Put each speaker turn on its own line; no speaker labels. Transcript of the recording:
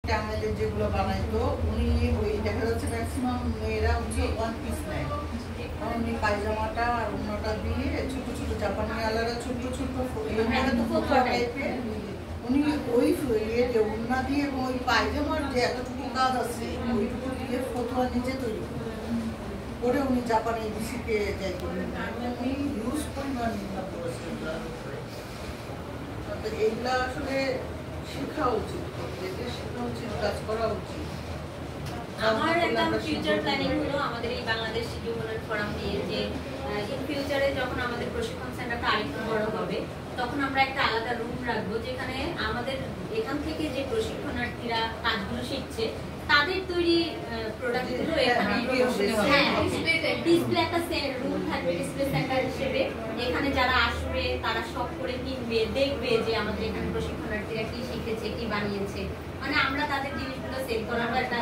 টাঙ্গাইলে যেগুলো বানাইতো উনি ওই দেখা যাচ্ছে ম্যাক্সিমাম মেয়েরা উনি ওয়ান পিস নেয়, উনি পায়জামাটা আর অন্যটা দিয়ে ছোট ছোট জাপানি আলাদা ছোট ছোট ফটোয়া টাইপের উনি ওই ইয়েতে উন্না দিয়ে এবং ওই পায়জামার যে এতটুকু কাজ আছে ওইটুকু দিয়ে ফটোয়া নিজে তৈরি করে উনি জাপানি ডিসিতে যাই করবেন উনি ইউজ পরিমাণ এইগুলা আসলে শেখা উচিত, শেখা উচিত, কাজ করা উচিত।
আমার একটা ফিউচার প্ল্যানিং হলো আমাদের এই বাংলাদেশ হিউম্যান ফোরাম নিয়ে যে ইন ফিউচারে যখন আমাদের প্রশিক্ষণ সেন্টারটা আরেকটু বড় হবে তখন আমরা একটা আলাদা রুম রাখবো যেখানে আমাদের এখান থেকে যে প্রশিক্ষণার্থীরা কাজগুলো শিখছে তাদের তৈরি প্রোডাক্টগুলো এখানে ডিসপ্লে একটা রুম থাকবে, ডিসপ্লে সেন্টার হিসেবে এখানে যারা আসবে তারা সব করে কিনবে, দেখবে যে আমাদের এখানে প্রশিক্ষণার্থীরা কি শিখেছে, কি বানিয়েছে, মানে আমরা তাদের জিনিসগুলো সেল করার একটা